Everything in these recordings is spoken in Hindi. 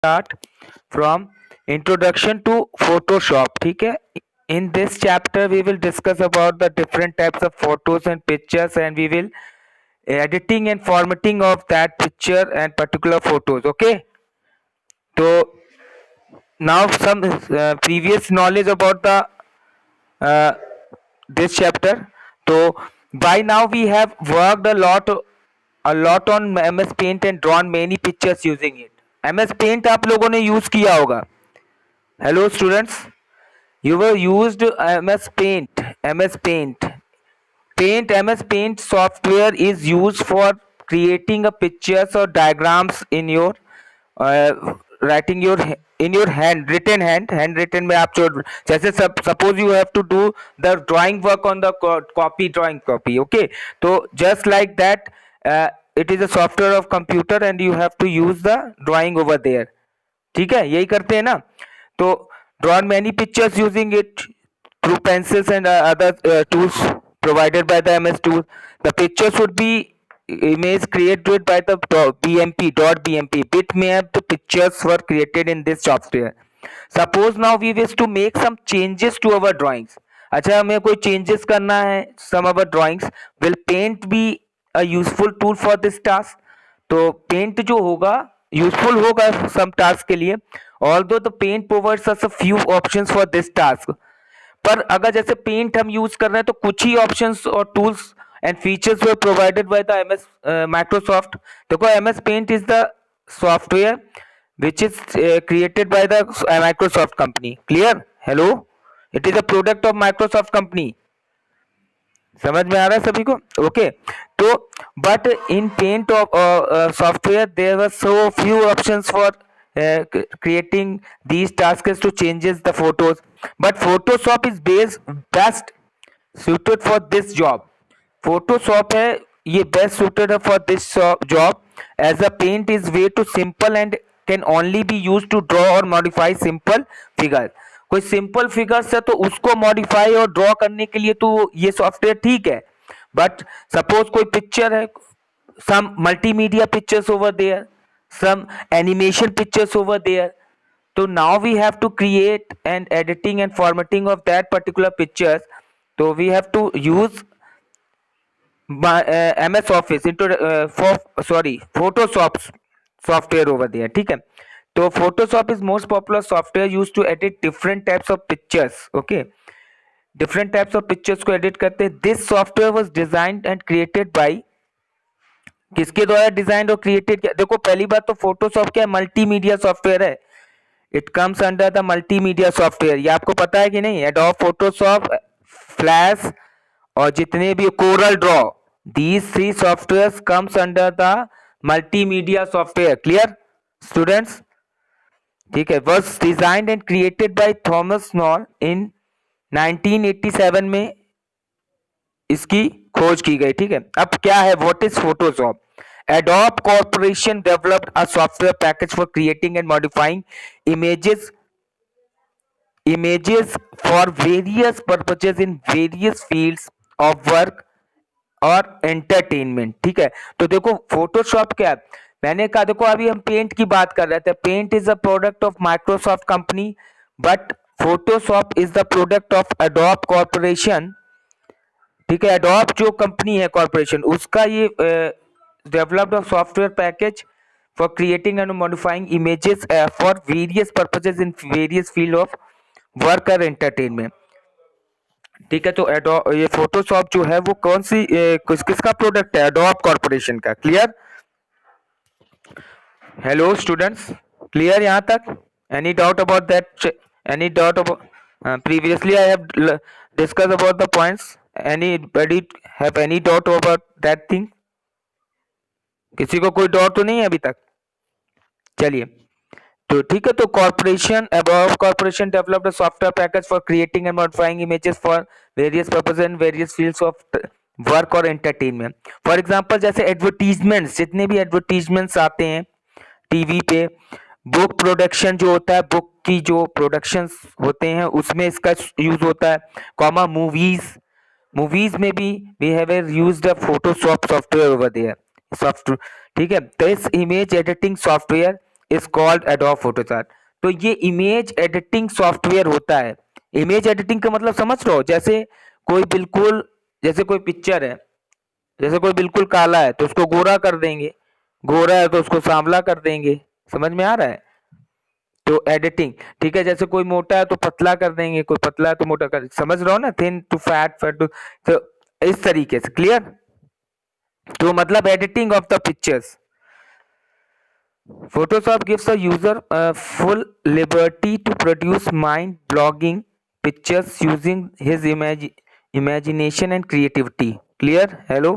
start from introduction to Photoshop. ठीक है. In this chapter we will discuss about the different types of photos and pictures, and we will editing and formatting of that picture and particular photos. Okay. So now some previous knowledge about the uh, this chapter. So by now we have worked a lot on MS Paint and drawn many pictures using it. MS Paint आप लोगों ने यूज किया होगा. Hello students, you were used MS Paint. MS Paint software is used for creating a pictures or diagrams in your writing your in your handwritten handwritten में आप जो जैसे suppose you have to do the drawing work on the drawing copy. Okay, so just like that, it is a software of computer and you have to use the drawing over there. ठीक है, यही करते हैं ना. तो drawn many pictures using it through pencils and other tools provided by the MS tool. The picture should be image created by the .bmp. Bitmap pictures were created in this software. Suppose now we wish to make some changes to our drawings. अच्छा, हमें कोई changes करना है some of our drawings. Will paint be a useful tool for this task? तो पेंट जो होगा यूजफुल होगा सम टास्क के लिए. Although the Paint provides us a few options for this task. पर अगर जैसे पेंट हम यूज कर रहे हैं तो कुछ ही ऑप्शंस और tools and features were provided by the MS Microsoft. देखो MS Paint is the software which is created by the Microsoft company. Clear? Hello, it is a product of Microsoft company. समझ में आ रहा है सभी को? ओके. तो but in Paint of software there were so few options for creating these tasks to changes the photos, but Photoshop is best suited for this job. Photoshop है ये best suited है for this job as a paint is way too simple and can only be used to draw or modify simple figure. कोई सिंपल फिगर्स है तो उसको मॉडिफाई और ड्रॉ करने के लिए तो ये सॉफ्टवेयर ठीक है. बट सपोज कोई पिक्चर है, some multimedia pictures over there, some animation pictures over there, so now we have to create and editing and formatting of that particular pictures. So we have to use MS Office into Photoshop software over there. ठीक है. तो Photoshop is most popular software used to edit different types of pictures. Okay, different types of pictures को edit करते हैं. This software was designed and created by किसके द्वारा डिजाइन और क्रिएटेड किया. देखो पहली बात तो फोटोशॉप क्या है, मल्टीमीडिया सॉफ्टवेयर है. It comes under the multimedia software. ये आपको पता है कि नहीं? एडोब फोटोशॉप, फ्लैश और जितने भी Corel Draw, these three software comes under the multimedia software. Clear students? ठीक है. Was designed and created by Thomas Knoll in 1987 में इसकी खोज की गई. ठीक है. अब क्या है, what is Photoshop? Adobe Corporation developed a software package for creating and modifying images for various purposes in various fields of work और entertainment. ठीक है. तो देखो फोटोशॉप क्या है, मैंने कहा देखो अभी हम पेंट की बात कर रहे थे. Paint is a product of Microsoft company, but Photoshop is the product of Adobe corporation. ठीक है. एडोब जो कंपनी है कॉर्पोरेशन, उसका ये developed a software package for creating and modifying images for various purposes in various field of work और एंटरटेनमेंट. ठीक है. तो एडोब ये फोटोशॉप जो है वो कौन सी किसका प्रोडक्ट है? एडोब कॉर्पोरेशन का. क्लियर? हेलो स्टूडेंट्स, क्लियर यहाँ तक? Any doubt about that? Any doubt about previously I have discussed about the points. Anybody have any doubt about that thing? किसी को कोई डाउट तो नहीं है अभी तक? चलिए. तो ठीक है. तो corporation adobe corporation developed a software package for creating and modifying images for various purposes in various fields of work और एंटरटेनमेंट. फॉर एग्जांपल जैसे एडवर्टीजमेंट्स, जितने भी एडवर्टीजमेंट्स आते हैं टीवी पे, बुक प्रोडक्शन जो होता है, बुक की जो प्रोडक्शंस होते हैं उसमें इसका यूज होता है. कॉमा मूवीज में भी we have used a Photoshop software over there. Software. ठीक है. This image editing software is called Adobe Photoshop. तो ये इमेज एडिटिंग सॉफ्टवेयर होता है। इमेज एडिटिंग का मतलब समझ रहे हो? जैसे कोई पिक्चर है, जैसे कोई बिल्कुल काला है तो उसको गोरा कर देंगे, गोरा है तो उसको सांवला कर देंगे। समझ में आ रहा है? तो एडिटिंग, ठीक है। जैसे कोई मोटा है तो पतला कर देंगे, कोई पतला है तो मोटा कर, समझ रहे हो ना? Thin to fat, fat to, तो इस तरीके से। क्लियर? तो मतलब editing of the pictures. Photoshop gives a user full liberty to produce mind-blogging pictures using his imagination and creativity. Clear? Hello?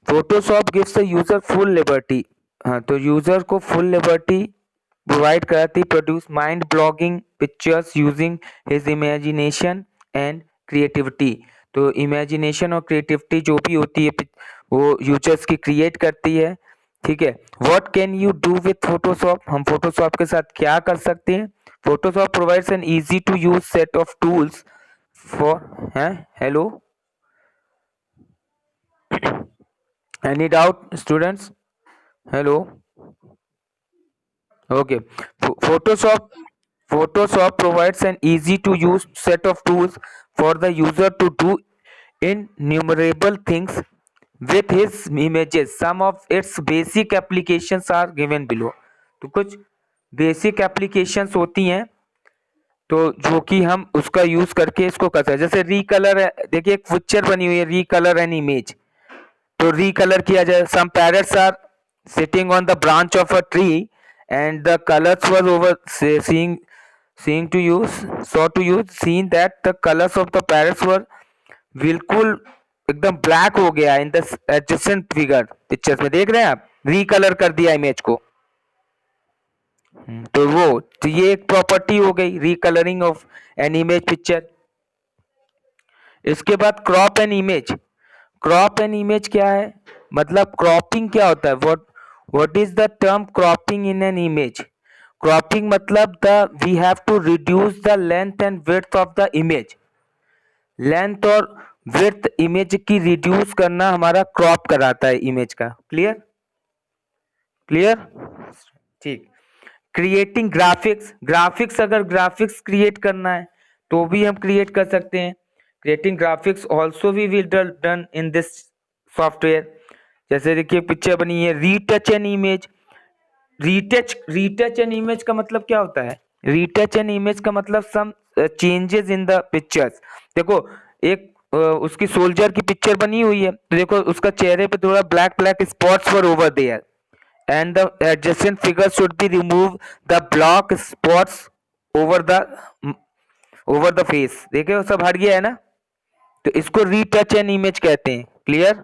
Photoshop gives the user full liberty. हाँ, तो यूजर को फुल लिबर्टी प्रोवाइड कराती produce mind blogging pictures using his imagination and creativity. तो इमेजिनेशन और क्रिएटिविटी जो भी होती है वो यूजर्स की क्रिएट करती है। ठीक है। What can you do with Photoshop? हम फोटोशॉप के साथ क्या कर सकते हैं? Photoshop provides an easy to use set of tools for hello, any doubt students? Hello? Okay. Photoshop Photoshop provides an easy to use set of tools for the user to do innumerable things with his images. Some of its basic applications are given below. तो कुछ बेसिक एप्लीकेशंस होती हैं तो जो कि हम उसका यूज करके इसको कर सकते हैं। जैसे रीकलर है, देखिए एक पिक्चर बनी हुई है, रीकलर एन इमेज। तो रीकलर किया जाए। Some parrots are sitting on the branch of a tree and the colors was over seeing to use saw to use seen that the colors of the parrots were बिल्कुल एकदम ब्लैक हो गया in the adjacent figure. Pictures में देख रहे हैं आप, रीकलर कर दिया इमेज को। तो ये एक प्रॉपर्टी हो गई, रीकलरिंग ऑफ एन इमेज पिक्चर। इसके बाद crop an image. Crop an image क्या है? मतलब क्रॉपिंग क्या होता है? what is the term cropping in an image? Cropping मतलब we have to reduce the length and width of the image। Length और विड्थ इमेज की रिड्यूस करना हमारा क्रॉप कराता है इमेज का। क्लियर? क्लियर? ठीक। Creating graphics. ग्राफिक्स, अगर ग्राफिक्स क्रिएट करना है तो भी हम क्रिएट कर सकते हैं। Creating graphics also we will done in this software. जैसे देखिए पिक्चर बनी है, retouch an image. Retouch an image का मतलब क्या होता है? रीटच एन इमेज का मतलब some changes in the pictures. देखो एक उसकी सोल्जर की पिक्चर बनी हुई है तो देखो उसका चेहरे पे थोड़ा black black spots were over there and the adjacent figure should be remove the block spots over the face. देखे वो सब हट गया है ना, तो इसको रीटच एन इमेज कहते हैं। क्लियर?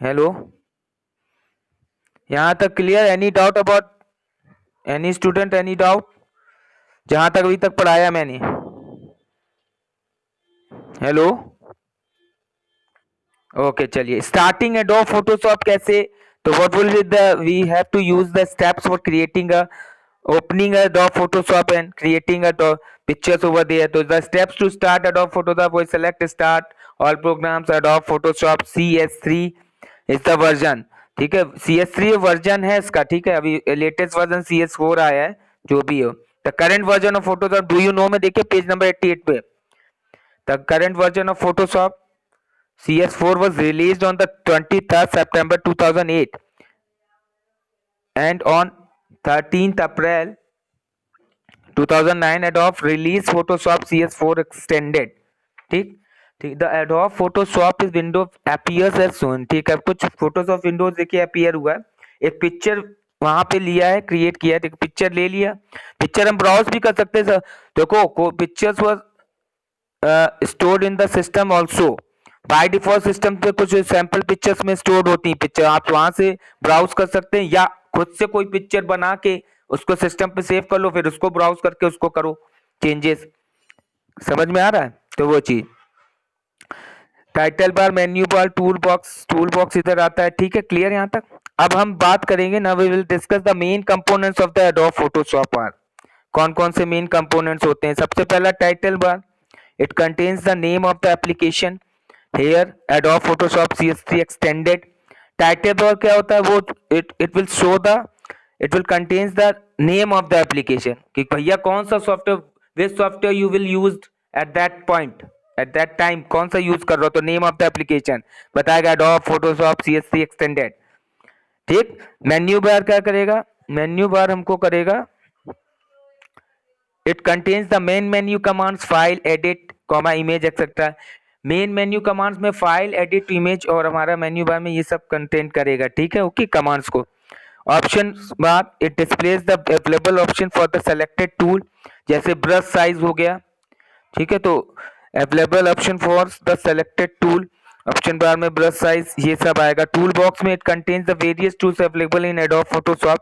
हेलो? यहां तक clear? Any doubt about any student? Any doubt जहां तक अभी तक पढ़ाया मैंने? हेलो? ओके, चलिए स्टार्टिंग एडोब फोटोशॉप कैसे? तो what will be the we have to use the steps for creating a opening Adobe Photoshop and creating a pictures over there. So the steps to start Adobe Photoshop, we select start all programs Adobe Photoshop CS3 is the version। ठीक है, CS3 वर्जन है इसका। ठीक है, अभी लेटेस्ट वर्जन CS4 आया है, जो भी हो। The current version of Photoshop do you know में देखिए पेज नंबर 88 पे। The current version of Photoshop CS4 was released on the 23rd September 2008 and on 13th April 2009 Adobe released Photoshop CS4 extended। ठीक ठीक। The Adobe Photoshop is window appears as shown। ठीक है, कुछ Photoshop विंडोज देखिए अपीयर हुआ है। एक पिक्चर वहां पे लिया है, क्रिएट किया है, पिक्चर ले लिया। पिक्चर हम ब्राउज भी कर सकते हैं। देखो pictures was stored in the system also. By default system पे कुछ सैंपल पिक्चर्स में स्टोर होती हैं पिक्चर, आप वहां से ब्राउज कर सकते हैं या खुद से कोई पिक्चर बना के उसको सिस्टम पे सेव कर लो, फिर उसको ब्राउज करके उसको करो चेंजेस। समझ में आ रहा है? तो वो चीज। Title bar, menu bar, tool box इधर आता है। ठीक है, क्लियर यहां तक? अब हम बात करेंगे ना, we will discuss the main components of the Adobe Photoshop are. कौन कौन से मेन कंपोनेंट्स होते हैं? सबसे पहला title bar, it contains the name of the application. Here Adobe Photoshop CS3 extended title bar क्या होता है, वो it will contains the name of the application, कि भैया कौन सा software, which software you will use at that point, at that time कौन सा यूज कर रहे हो, तो नेम ऑफ द एप्लीकेशन बताएगा, एडोब फोटोशॉप सीएससी एक्सटेंडेड। ठीक, मेन्यू बार क्या करेगा, मेन्यू बार हमको करेगा, it contains the main menu commands, file edit comma image etcetera. Main menu commands में फाइल एडिट इमेज और हमारा मेन्यू बार में ये सब कंटेंट करेगा। ठीक है, ओके, कमांड्स को। Option bar, it displays the available option for the selected tool, जैसे ब्रश साइज हो गया। ठीक है, तो available option for the selected tool, option bar में ब्रश साइज ये सब आएगा। टूल बॉक्स में it contains the various tools available in Adobe Photoshop,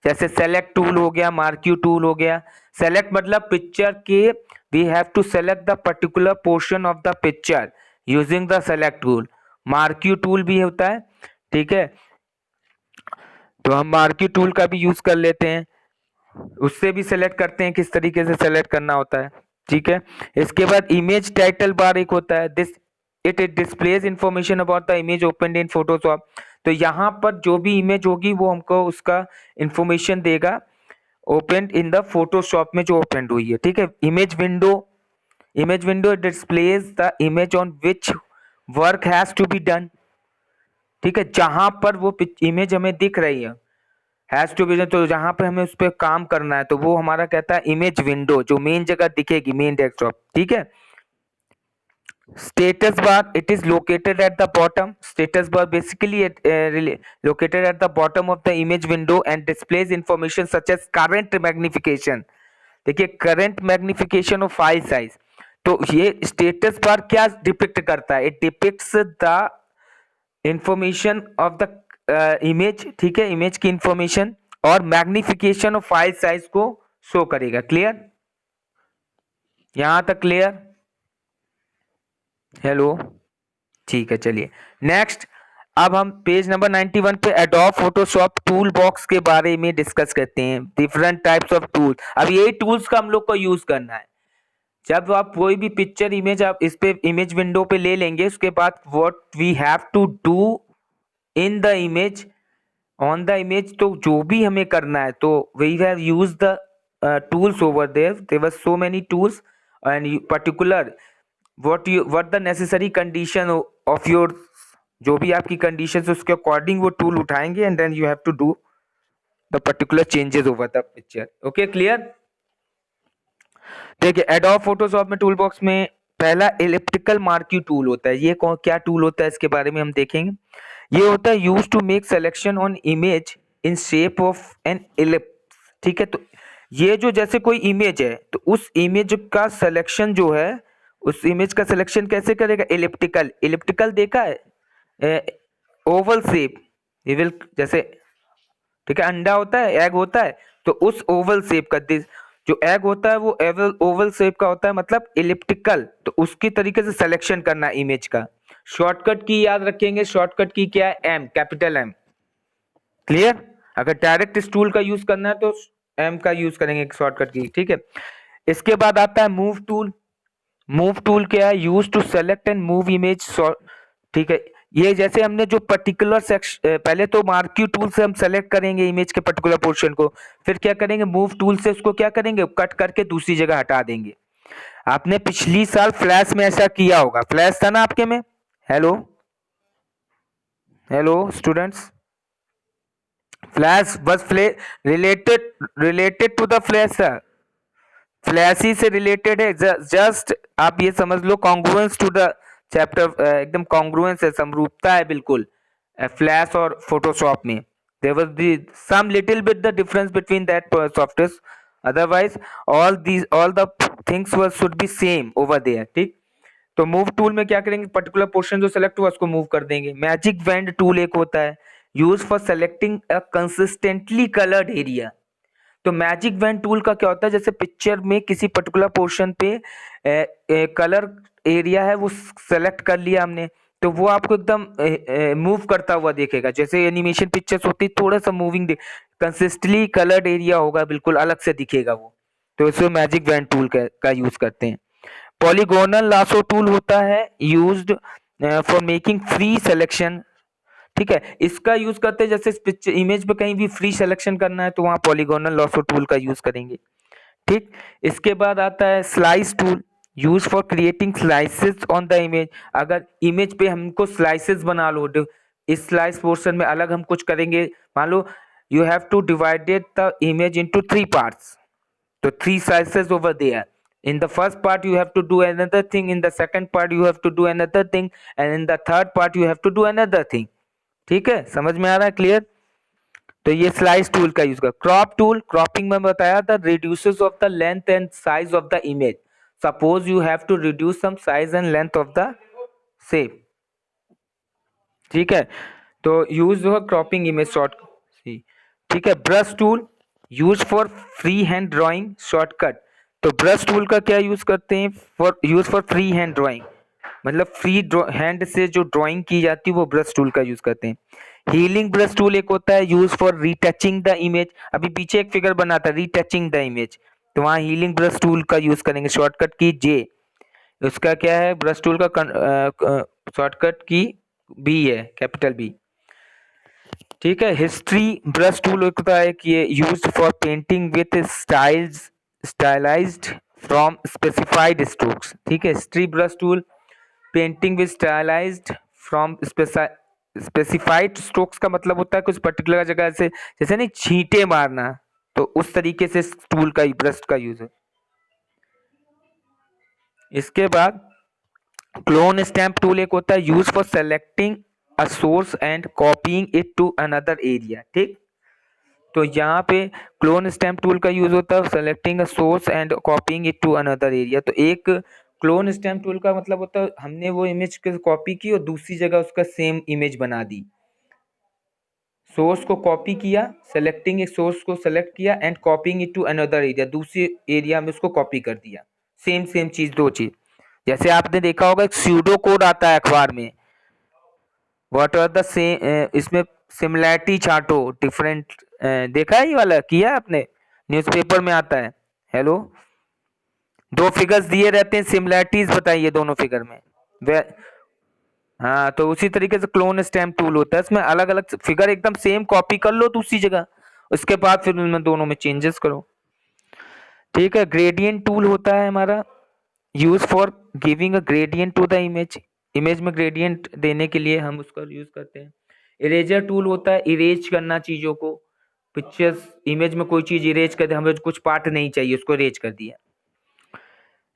जैसे सेलेक्ट टूल हो गया, मार्क्यू टूल हो गया। सेलेक्ट मतलब पिक्चर के we have to select the particular portion of the picture using the select tool. Marquee tool भी होता है। ठीक है, तो हम मार्क्यू टूल का भी यूज कर लेते हैं, उससे भी सेलेक्ट करते हैं किस तरीके से सेलेक्ट करना होता है। ठीक है, इसके बाद इमेज टाइटल बार एक होता है, this it displays information about the image open in Photoshop. तो यहाँ पर जो भी इमेज होगी वो हमको उसका इंफॉर्मेशन देगा, ओपन इन द फोटोशॉप में जो ओपन हुई है। ठीक है, image window displays the image on which work has to be done. ठीक है, जहां पर वो इमेज हमें दिख रही है, हैज टू बी, तो जहां पे हमें उस पर काम करना है तो वो हमारा कहता है इमेज विंडो, जो मेन जगह दिखेगी, मेन डेस्कटॉप। ठीक है, status bar, it is located at the bottom. Status bar basically located at the bottom of the image window and displays information such as current magnification। देखिए, current magnification of file size. तो ये स्टेटस बार क्या डिपिक्ट करता है, it depicts the information of the image. ठीक है, इमेज की इंफॉर्मेशन और मैग्निफिकेशन ऑफ फाइल साइज को शो करेगा। क्लियर, यहां तक क्लियर? हेलो, ठीक है, चलिए नेक्स्ट। अब हम पेज नंबर 91 पे एडोब फोटोशॉप टूल बॉक्स के बारे में डिस्कस करते हैं। डिफरेंट टाइप्स ऑफ टूल, अब यही टूल्स का हम लोग को यूज करना है। जब आप कोई भी पिक्चर इमेज आप इस पे इमेज विंडो पे ले लेंगे, उसके बाद what we have to do in the image, on the image, तो जो भी हमें करना है, तो we have use the tools over there were so many tools and particular what the necessary condition of your, जो भी आपकी कंडीशन है उसके अकॉर्डिंग वो टूल उठाएंगे and then you have to do the particular changes over the picture. Okay, clear? देखिए, एडोब फोटोशॉप में टूल बॉक्स में पहला इलिप्टिकल मार्क्यू टूल होता है। ये क्या टूल होता है इसके बारे में हम देखेंगे। ये होता है use to make selection on image in shape of an ellipse. ठीक है, तो ये जो जैसे कोई इमेज है तो उस इमेज का सिलेक्शन जो है, उस इमेज का सिलेक्शन कैसे करेगा, इलिप्टिकल। इलिप्टिकल देखा है, ओवल शेप, ये विल जैसे, ठीक है, अंडा होता है, एग होता है, तो उस ओवल शेप का, जो एग होता है वो ओवल शेप का होता है, मतलब इलिप्टिकल। तो उसकी तरीके से सिलेक्शन करना है इमेज का। शॉर्टकट की याद रखेंगे, शॉर्टकट की क्या है, एम, कैपिटल एम। क्लियर? अगर डायरेक्ट इस टूल का यूज करना है तो एम का यूज करेंगे शॉर्टकट की। ठीक है, इसके बाद आता है मूव टूल। मूव टूल क्या है, use to select and move image. ठीक है, ये जैसे हमने जो पर्टिकुलर सेक्शन, पहले तो मार्क्यू टूल से हम सेलेक्ट करेंगे इमेज के पर्टिकुलर पोर्शन को, फिर क्या करेंगे, मूव टूल से उसको क्या करेंगे, कट करके दूसरी जगह हटा देंगे। आपने पिछली साल फ्लैश में ऐसा किया होगा, फ्लैश था ना आपके में? हेलो हेलो स्टूडेंट्स, फ्लैश बस रिलेटेड टू द फ्लैश था, फ्लैशी से रिलेटेड है। जस्ट आप ये समझ लो, कॉन्ग्रुएंस टू द चैप्टर, एकदम कॉन्ग्रुएंस है, समरूपता है बिल्कुल फ्लैश और फोटोशॉप में। There was the some little bit the difference between that software, otherwise all the things were should be same over there. ठीक, तो मूव टूल में क्या करेंगे, पर्टिकुलर पोर्शन जो सेलेक्ट हुआ उसको मूव कर देंगे। मैजिक बैंड टूल एक होता है, use for selecting a consistently coloured area. तो मैजिक वैन टूल का क्या होता है, जैसे पिक्चर में किसी पर्टिकुलर पोर्शन पे कलर एरिया है वो सेलेक्ट कर लिया हमने, तो वो आपको एकदम मूव करता हुआ देखेगा। जैसे एनिमेशन पिक्चर्स होती है, थोड़ा सा मूविंग, कंसिस्टेंटली कलर्ड एरिया होगा, बिल्कुल अलग से दिखेगा वो, तो इसमें मैजिक वैन टूल का यूज करते हैं। पॉलीगोनल लासो टूल होता है, used for making free selection. ठीक है, इसका यूज करते हैं जैसे पिक्चर इमेज पे कहीं भी फ्री सिलेक्शन करना है तो वहां पॉलीगोनल लॉसो टूल का यूज करेंगे। ठीक, इसके बाद आता है slice tool, use for creating slices on the image. अगर इमेज पे हमको स्लाइसेस बना लो, इस स्लाइस पोर्शन में अलग हम कुछ करेंगे, मान लो you have to divided the image into 3 parts, तो 3 slices over there. In the first part you have to do another thing, in the second part you have to do another thing, and in the third part you have to do another thing. ठीक है, समझ में आ रहा है, क्लियर? तो ये स्लाइस टूल का यूज कर। क्रॉप टूल, क्रॉपिंग में बताया था, reduces of the length and size of the image. Suppose you have to reduce some size and length of the shape. ठीक है, तो यूज जो है क्रॉपिंग इमेज शॉर्ट। ठीक है, brush tool, use for free hand drawing shortcut. तो ब्रश टूल का क्या यूज करते हैं? For use for free hand drawing, मतलब फ्री हैंड से जो ड्राइंग की जाती है वो ब्रश टूल का यूज करते हैं। हीलिंग ब्रश टूल एक होता है, use for retouching the image. अभी पीछे एक फिगर बना था रीटचिंग द इमेज, तो वहां हीलिंग ब्रश टूल का यूज करेंगे। शॉर्टकट की जे, उसका क्या है ब्रश टूल का शॉर्टकट की बी है, कैपिटल बी। ठीक है, हिस्ट्री ब्रश टूल होता है कि ये used for painting with stylised from specified strokes. ठीक है, history brush tool, painting with stylised from specified strokes का मतलब होता है कुछ पर्टिकुलर जगह से, जैसे नहीं छींटे मारना, तो उस तरीके से टूल का ब्रश का यूज है। इसके बाद क्लोन स्टैम्प टूल एक होता है, use for selecting a source and copying it to another area. ठीक, तो यहाँ पे क्लोन स्टैम्प टूल का यूज होता है selecting a source and copying it to another area. तो एक क्लोन स्टैम्प टूल का मतलब होता है हमने वो इमेज को कॉपी की और दूसरी जगह उसका सेम इमेज बना दी। सोर्स को कॉपी किया, सेलेक्टिंग एक सोर्स को सेलेक्ट किया and copying it to another area, दूसरी एरिया में उसको कॉपी कर दिया। सेम सेम चीज, दो चीज। जैसे आपने देखा होगा एक स्यूडो कोड आता है अखबार में, व्हाट आर द सेम, इसमें सिमिलैरिटी छांटो डिफरेंट, देखा है ये वाला, किया है आपने? न्यूज़पेपर में आता है। हेलो, दो फिगर्स दिए रहते हैं, सिमिलैरिटीज बताइए दोनों फिगर में। वे हाँ, तो उसी तरीके से क्लोन स्टैम्प टूल होता है, इसमें अलग अलग फिगर एकदम सेम कॉपी कर लो दूसरी जगह, उसके बाद फिर उनमें दोनों में चेंजेस करो। ठीक है, ग्रेडियंट टूल होता है हमारा, use for giving a gradient to the image. Image में ग्रेडियंट देने के लिए हम उसका यूज करते हैं। इरेजर टूल होता है, इरेज करना चीजों को, पिक्चर्स इमेज में कोई चीज इरेज कर दे, हमें कुछ पार्ट नहीं चाहिए उसको इरेज कर दिया।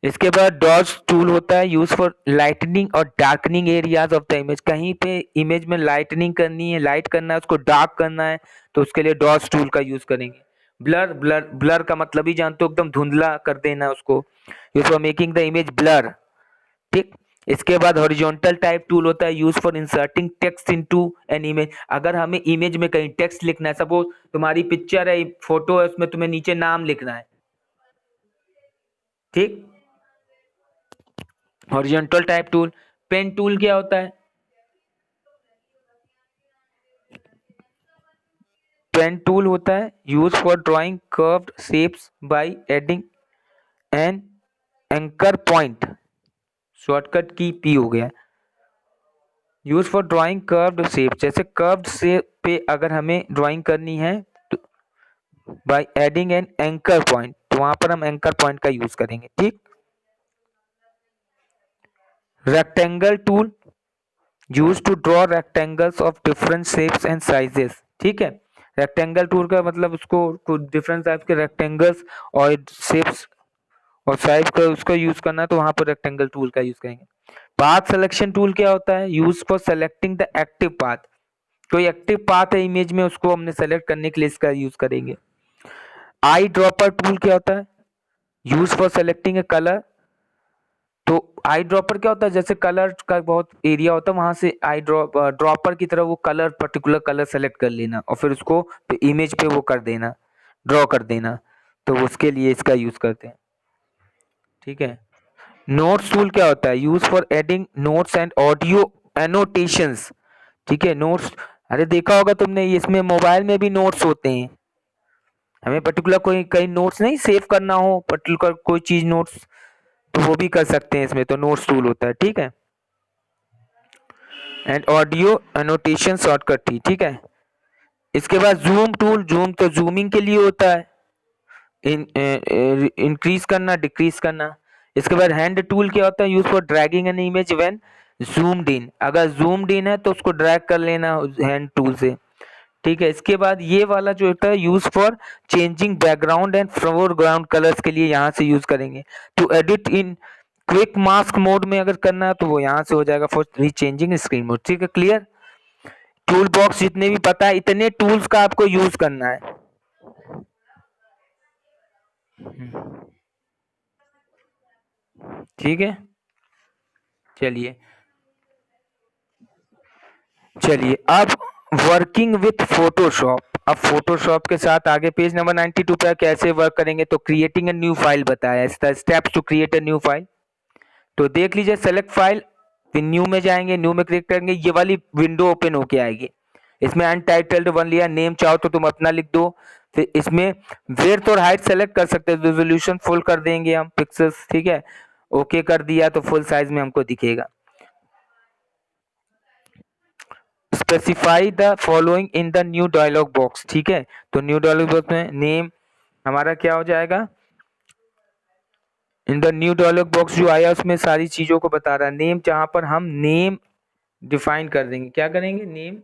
इसके बाद डॉज टूल होता है, यूज फॉर लाइटनिंग और darkening areas of the image. कहीं पे इमेज में लाइटनिंग करनी है, लाइट करना है, उसको डार्क करना है, तो उसके लिए डॉज टूल का यूज करेंगे। ब्लर, ब्लर ब्लर का मतलब ही जानते हो, एकदम धुंधला कर देना उसको, use for making the image blur. ठीक, इसके बाद हॉरिजॉन्टल टाइप टूल होता है, use for inserting text into an image. अगर हमें इमेज में कहीं टेक्स्ट लिखना है, सपोज तुम्हारी पिक्चर है, फोटो है, उसमें तुम्हें नीचे नाम लिखना है। ठीक, horizontal type tool. Pen tool क्या होता है? पेन टूल होता है, use for drawing curved shapes by adding an anchor point. Shortcut key P हो गया। Use for drawing curved shape, जैसे कर्व्ड शेप पे अगर हमें ड्राइंग करनी है तो by adding an anchor point, तो वहां पर हम एंकर पॉइंट का यूज करेंगे। ठीक, rectangle tool, use to draw rectangles of different shapes and sizes. ठीक है, रेक्टेंगल टूल का मतलब उसको कुछ डिफरेंट टाइप के रेक्टेंगल्स और शेप्स और साइज का उसका यूज करना है, तो वहां पर रेक्टेंगल टूल का यूज करेंगे। पाथ सिलेक्शन टूल क्या होता है? Use for selecting the active path. कोई एक्टिव पाथ है इमेज में, उसको हमने सेलेक्ट करने के लिए इसका यूज करेंगे। आई ड्रॉपर टूल क्या होता है? Use for selecting A colour. तो आई ड्रॉपर क्या होता है? जैसे कलर का बहुत एरिया होता है, वहां से आई ड्रॉपर की तरह वो कलर, पर्टिकुलर कलर सेलेक्ट कर लेना और फिर उसको इमेज पे वो कर देना, ड्रॉ कर देना, तो उसके लिए इसका यूज करते हैं। ठीक है, नोट्स टूल क्या होता है? Use for adding notes and audio annotations. ठीक है, नोट्स, अरे देखा होगा तुमने, इसमें मोबाइल में भी नोट्स होते हैं, हमें पर्टिकुलर कोई कहीं नोट्स नहीं सेव करना हो, पर्टिकुलर कोई चीज नोट्स, तो वो भी कर सकते हैं इसमें, तो नोट्स टूल होता है। ठीक है, एंड ऑडियो एनोटेशन शॉर्टकट थी, ठीक है। इसके बाद जूम टूल, जूम तो जूमिंग के लिए होता है, इंक्रीज करना डिक्रीज करना। इसके बाद हैंड टूल क्या होता है, use for dragging an image when zoomed in, अगर जूम्ड इन है तो उसको ड्रैग कर लेना हैंड टूल से, ठीक है। इसके बाद ये वाला जो होता है use for changing background and foreground colours के लिए यहाँ से यूज करेंगे। To edit in quick mask mode में अगर करना है तो वो यहाँ से हो जाएगा फॉर रीचेंजिंग स्क्रीन मोड, ठीक है क्लियर। टूल बॉक्स जितने भी पता है इतने टूल्स का आपको यूज करना है। ठीक है, चलिए चलिए अब वर्किंग विथ फोटोशॉप। अब फोटोशॉप के साथ आगे पेज नंबर 92 पे कैसे वर्क करेंगे, तो क्रिएटिंग ए न्यू फाइल बताया, steps to create a new file. तो देख लीजिए, सेलेक्ट फाइल, फिर न्यू में जाएंगे, न्यू में क्लिक करेंगे, ये वाली विंडो ओपन होके आएगी। इसमें अनटाइटल्ड वन लिया, नेम चाहो तो तुम अपना लिख दो। फिर इसमें विड्थ और हाइट सेलेक्ट कर सकते हैं, रेजोल्यूशन फुल कर देंगे हम पिक्सेल्स, ठीक है। ओके कर दिया तो फुल साइज में हमको दिखेगा। Specify the following in the new dialog box, ठीक है। तो न्यू डायलॉग बॉक्स में नेम हमारा क्या हो जाएगा, in the new dialog box जो आया उसमें सारी चीजों को बता रहा है। नेम, जहां पर हम नेम डिफाइन कर देंगे, क्या करेंगे, name,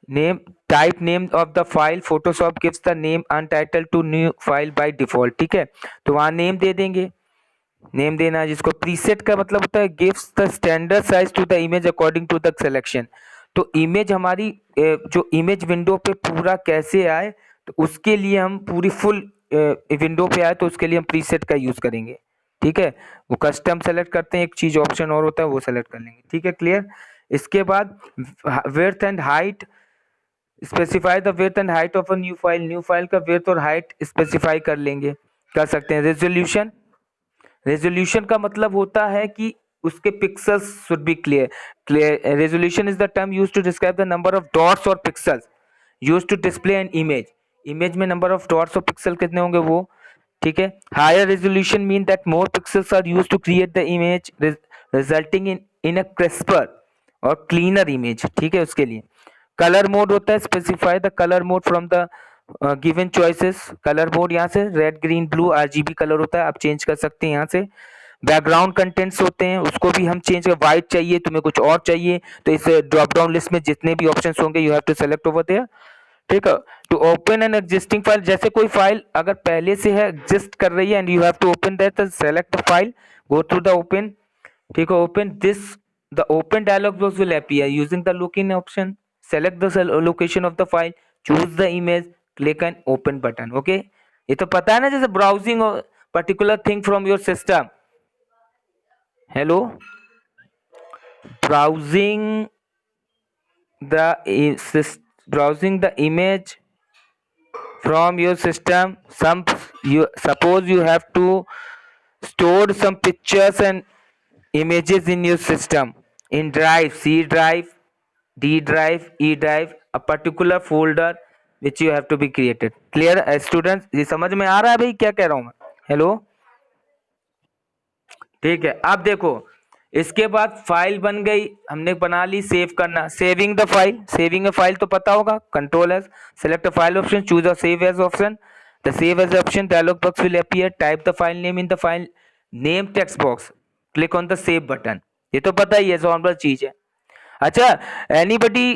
name type name of the file, Photoshop gives the name untitled to new file by default, ठीक है। तो वहां नेम दे देंगे, नेम देना है जिसको प्रीसेट का मतलब होता है gives the standard size to the image according to the selection. तो इमेज हमारी जो इमेज विंडो पे पूरा कैसे आए, तो उसके लिए हम पूरी फुल विंडो पे आए तो उसके लिए हम प्रीसेट का यूज करेंगे, ठीक है। वो कस्टम सेलेक्ट करते हैं, एक चीज ऑप्शन और होता है वो सेलेक्ट कर लेंगे, ठीक है क्लियर। इसके बाद width and height, specify the width and height of a new file, new file का विड्थ और हाइट स्पेसिफाई कर लेंगे, कर सकते हैं। रेजोल्यूशन, रेजोल्यूशन का मतलब होता है कि उसके pixels should be clear, clear. Resolution is the term used to describe the number of dots और pixels used to display an image, image में नंबर ऑफ डॉट्स और पिक्सल कितने होंगे वो, ठीक है। Higher resolution mean that more pixels are used to create the image resulting in a crisper और क्लीनर इमेज, ठीक है। उसके लिए कलर मोड होता है, specify the colour mode from the given choices. Colour mode यहाँ से red green blue RGB colour होता है, आप चेंज कर सकते हैं यहाँ से। बैकग्राउंड कंटेंट्स होते हैं उसको भी हम चेंज कर, व्हाइट चाहिए तुम्हें कुछ और चाहिए तो इस ड्रॉप डाउन लिस्ट में जितने भी ऑप्शंस होंगे you have to select over there, ठीक है। To open an existing file, जैसे कोई फाइल अगर पहले से है एग्जिस्ट कर रही है and you have to open that, select the file, go to the open, ठीक है। Open this, the open dialog box will appear using the look in option, select the location of the file, choose the image, click and open button, okay। ये तो पता है ना, जैसे browsing particular thing from your system, hello, browsing browsing the image from your system, some, you suppose you have to store some pictures and images in your system in drive, C drive, D drive, E drive, a particular folder which you have to be created, clear students। ये समझ में आ रहा है भाई क्या कह रहा हूं मैं, हेलो, ठीक है। अब देखो, इसके बाद फाइल बन गई, हमने बना ली, सेव करना, saving the file, saving a file तो पता होगा, control S, select a file option, choose a save as option, the save as option dialog box will appear, type the file name in the file name text box, click on the save button, ये तो पता ही है, नॉर्मल चीज है। अच्छा, anybody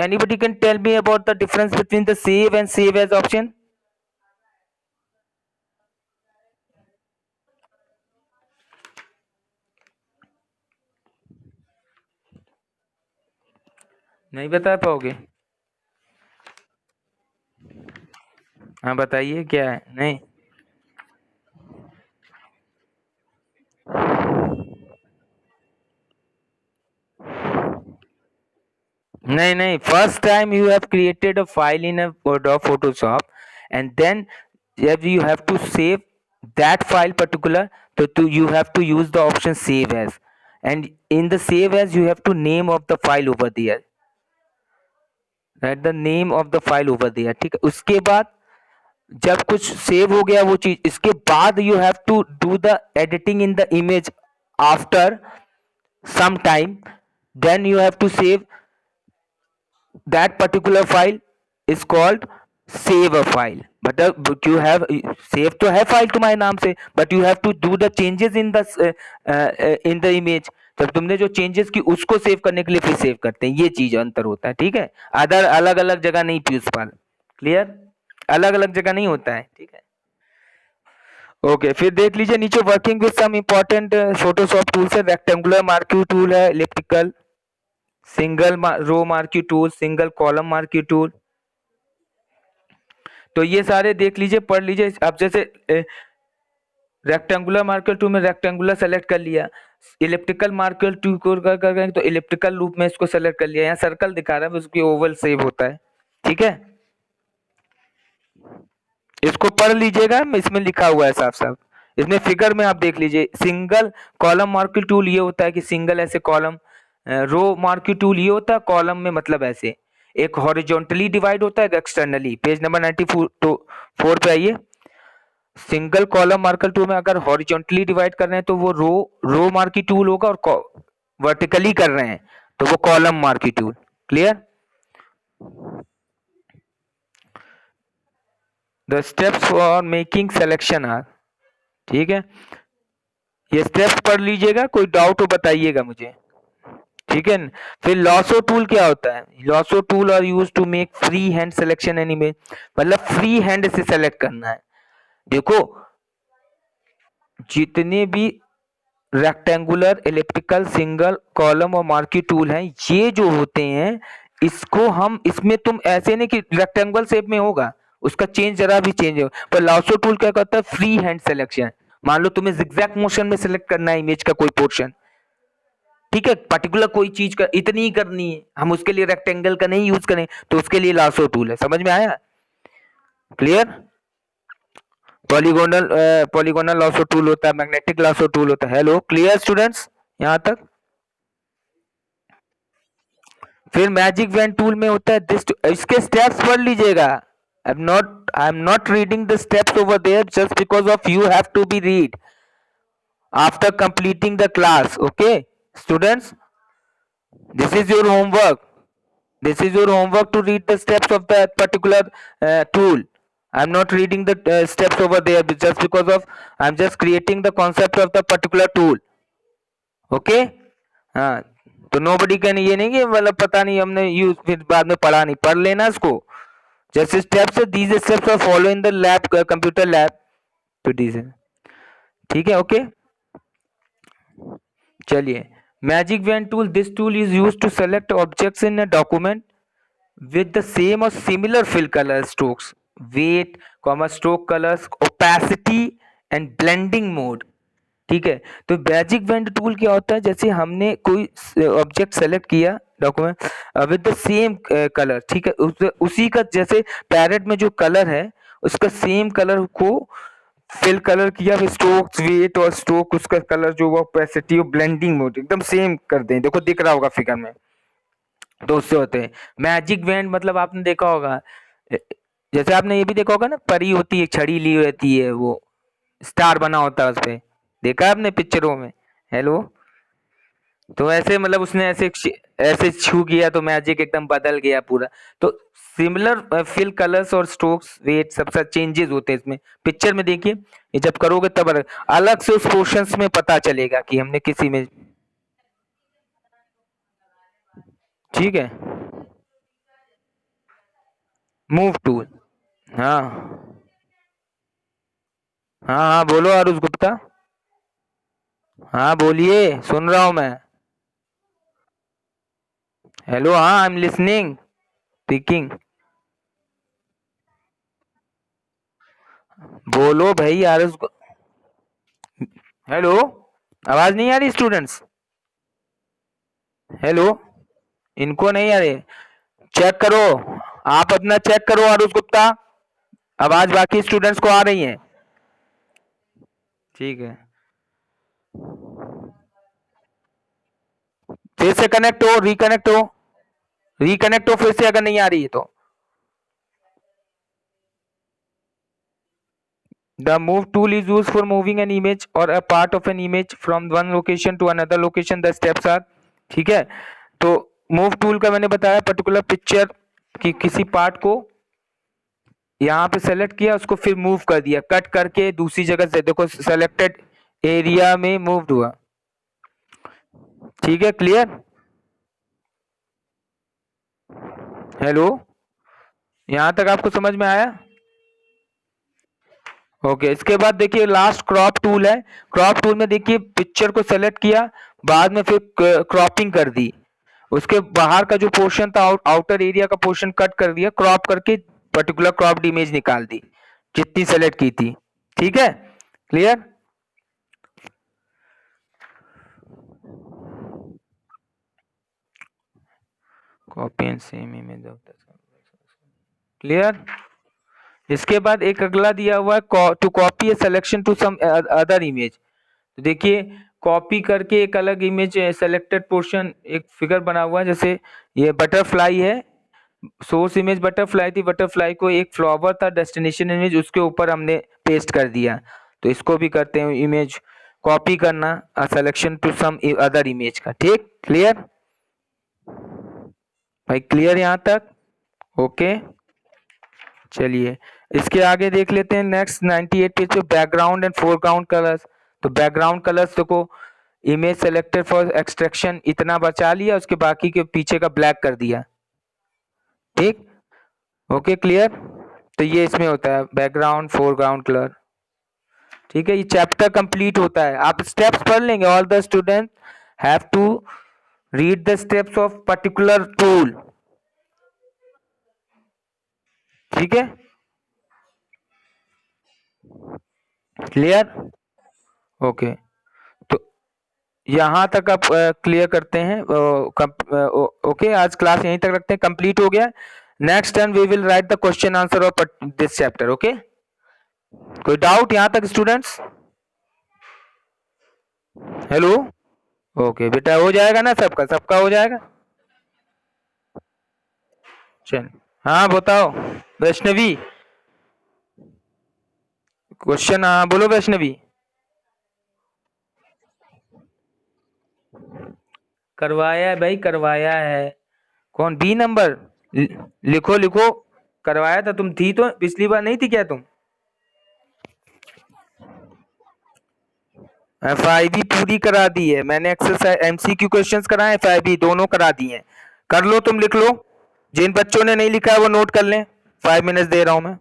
anybody can tell me about the difference between the save and save as option, नहीं बता पाओगे, हाँ बताइए क्या है, नहीं नहीं नहीं, first time you have created a file in a Photoshop and then जब you have to save that file particular, तो you have to use the option save as, and in the save as you have to name of the file over there, write the name of the file over there, ठीक है। उसके बाद जब कुछ सेव हो गया वो चीज, इसके बाद you have to do the editing in the image after some time, then you have to save that particular file is called save a file. मतलब you have save तो है फाइल तुम्हारे नाम से, but you have to do the changes in the image. जब तुमने जो चेंजेस की उसको सेव करने के लिए फिर सेव करते हैं, ये चीज अंतर होता है, ठीक है। अदर अलग अलग जगह नहीं पीयूष पाल, क्लियर, अलग अलग जगह नहीं होता है, ठीक है। ओके, फिर देख लीजिए नीचे working with some important Photoshop tools है, रेक्टेंगुलर मार्क्यू टूल है, elliptical, single row marquee tool, single column marquee tool. तो ये सारे देख लीजिए, पढ़ लीजिए। अब जैसे रेक्टेंगुलर मार्कर टूल में रेक्टेंगुलर सेलेक्ट कर लिया, इलिप्टिकल मार्कर टूल को कर तो इलिप्टिकल रूप में इसको सेलेक्ट कर लिया, यहाँ सर्कल दिखा रहा है, उसकी ओवल सेव होता है, ठीक है। इसको पढ़ लीजिएगा, इसमें लिखा हुआ है साफ साफ, इसमें फिगर में आप देख लीजिए। सिंगल कॉलम मार्कर टूल ये होता है कि सिंगल ऐसे कॉलम, रो मार्कर टूल ये होता है कॉलम में, मतलब ऐसे एक हॉरिजॉन्टली डिवाइड होता है, एक एक्सटर्नली। पेज नंबर 94 पे आइए। सिंगल कॉलम मार्कर टूल में अगर हॉरिजॉन्टली डिवाइड कर रहे हैं तो वो रो मार्की टूल होगा, और वर्टिकली कर रहे हैं तो वो column marquee tool, clear. The steps for making selection are, ठीक है, ये स्टेप्स पढ़ लीजिएगा, कोई डाउट हो बताइएगा मुझे, ठीक है। फिर लॉसो टूल क्या होता है? Lasso tool are use to make free hand selection any image, मतलब फ्री हैंड से सेलेक्ट करना है। देखो जितने भी रेक्टेंगुलर, इलिप्टिकल, सिंगल कॉलम और मार्की टूल हैं, ये जो होते हैं इसको हम, इसमें तुम ऐसे नहीं कि रेक्टेंगुलर शेप में होगा, उसका चेंज जरा भी चेंज हो। पर लासो टूल क्या करता है? Free hand selection. मान लो तुम्हें जिगजैग मोशन में सिलेक्ट करना है इमेज का कोई पोर्शन, ठीक है, पर्टिकुलर कोई चीज का इतनी ही करनी है, हम उसके लिए रेक्टेंगल का नहीं यूज करें, तो उसके लिए लासो टूल है। समझ में आया? क्लियर। पॉलीगोनल लासो टूल होता है, मैग्नेटिक लासो टूल होता है। हेलो, क्लियर स्टूडेंट्स यहां तक? फिर मैजिक वैन टूल में होता है दिस, इसके स्टेप्स पढ़ लीजिएगा। I am not reading the steps over there just because of you have to be read after completing the class, okay students, this is your homework, this is your homework to read the steps of that particular tool. I'm not reading the steps over there just because of I'm just creating the concept of the particular tool, okay। हाँ, तो nobody can, ये नहीं कि मतलब पता नहीं हमने यूज फिर बाद में पढ़ा नहीं, पढ़ लेना इसको। जैसे स्टेप्स है, these steps are follow in the lab, computer lab, तो these है, ठीक है, ओके। चलिए, magic wand tool, this tool is use to select objects in a document with the same or similar fill color strokes, weight, stroke colors, opacity and blending mode, ठीक है। तो मैजिक वेंड टूल क्या होता है? जैसे हमने कोई ऑब्जेक्ट सेलेक्ट किया document with the same colour, ठीक है, उसी का जैसे पैरेट में जो कलर है उसका सेम कलर को फिल कलर किया, स्ट्रोक्स, वेट और स्ट्रोक, उसका कलर जो ओपेसिटी और ब्लेंडिंग मोड एकदम सेम कर दें। देखो दिख रहा होगा फिगर में, तो उससे होते हैं मैजिक वेंड। मतलब आपने देखा होगा, जैसे आपने ये भी देखा होगा ना, परी होती है, छड़ी ली रहती है, वो स्टार बना होता है उस पे, देखा आपने पिक्चरों में? हेलो, तो ऐसे मतलब उसने ऐसे ऐसे छू किया तो मैजिक एकदम बदल गया पूरा। तो सिमिलर फिल कलर्स और स्ट्रोक्स, वेट, सब चेंजेस होते हैं इसमें। पिक्चर में देखिए, ये जब करोगे तब अलग से उस पोर्शंस में पता चलेगा कि हमने किसी में, ठीक है। मूव टूल, हाँ हाँ हाँ, बोलो आरुष गुप्ता। हाँ बोलिए, सुन रहा हूं मैं। हेलो, हाँ, आई एम लिसनिंग, स्पीकिंग। बोलो भाई आरुष। हेलो, आवाज नहीं आ रही स्टूडेंट्स? हेलो, इनको नहीं आ रही? चेक करो, आप अपना चेक करो आरुष गुप्ता, आवाज बाकी स्टूडेंट्स को आ रही है? ठीक है, फिर से कनेक्ट हो, रिकनेक्ट हो, रिकनेक्ट हो फिर से अगर नहीं आ रही है तो। The move tool is used for moving an image or a part of an image from one location to another location. The steps are, ठीक है। तो मूव टूल का मैंने बताया, पर्टिकुलर पिक्चर की किसी पार्ट को यहाँ पे सेलेक्ट किया, उसको फिर मूव कर दिया, कट करके दूसरी जगह से, देखो सेलेक्टेड एरिया में मूव्ड हुआ। ठीक है, क्लियर? हेलो, यहाँ तक आपको समझ में आया? ओके, इसके बाद देखिए लास्ट क्रॉप टूल है। क्रॉप टूल में देखिए पिक्चर को सेलेक्ट किया, बाद में फिर क्रॉपिंग कर दी, उसके बाहर का जो पोर्शन था, आउटर एरिया का पोर्शन कट कर दिया, क्रॉप करके पर्टिकुलर क्रॉप्ड इमेज निकाल दी जितनी सेलेक्ट की थी। ठीक है, clear? Copy and same image of the, clear? इसके बाद एक अगला दिया हुआ है to copy a selection to some other image. तो देखिए कॉपी करके एक अलग इमेज, सेलेक्टेड पोर्शन, एक फिगर बना हुआ है, जैसे ये बटरफ्लाई है, सोर्स इमेज बटरफ्लाई थी, बटरफ्लाई को एक फ्लावर था डेस्टिनेशन इमेज, उसके ऊपर हमने पेस्ट कर दिया। तो इसको भी करते हैं इमेज कॉपी करना, selection to some other image का। ठीक, क्लियर भाई? क्लियर यहाँ तक? ओके, चलिए इसके आगे देख लेते हैं। नेक्स्ट 98 पेज पे बैकग्राउंड एंड फोरग्राउंड कलर्स। तो बैकग्राउंड कलर्स देखो, इमेज सेलेक्टेड फॉर एक्सट्रैक्शन इतना बचा लिया, उसके बाकी के पीछे का ब्लैक कर दिया। ठीक, ओके, क्लियर? तो ये इसमें होता है बैकग्राउंड फोरग्राउंड कलर। ठीक है, ये चैप्टर कंप्लीट होता है, आप स्टेप्स पढ़ लेंगे। All the student have to read the steps of particular tool. ठीक है, क्लियर? ओके, तो यहाँ तक आप क्लियर करते हैं। ओके, आज क्लास यहीं तक रखते हैं, कंप्लीट हो गया। Next time we will write the question answer of this chapter. Okay, कोई डाउट यहाँ तक स्टूडेंट्स? हेलो, ओके बेटा, हो जाएगा ना सबका? सबका हो जाएगा? चल, हाँ बताओ वैष्णवी, क्वेश्चन, हाँ बोलो वैष्णवी। करवाया है भाई, करवाया है। कौन? B number? लिखो लिखो, करवाया था, तुम थी तो पिछली बार नहीं थी क्या तुम? FIB पूरी करा दी है मैंने, एक्सरसाइज MCQ क्वेश्चंस कराए, FIB दोनों करा दिए हैं। कर लो, तुम लिख लो, जिन बच्चों ने नहीं लिखा है वो नोट कर लें, 5 मिनट्स दे रहा हूं मैं।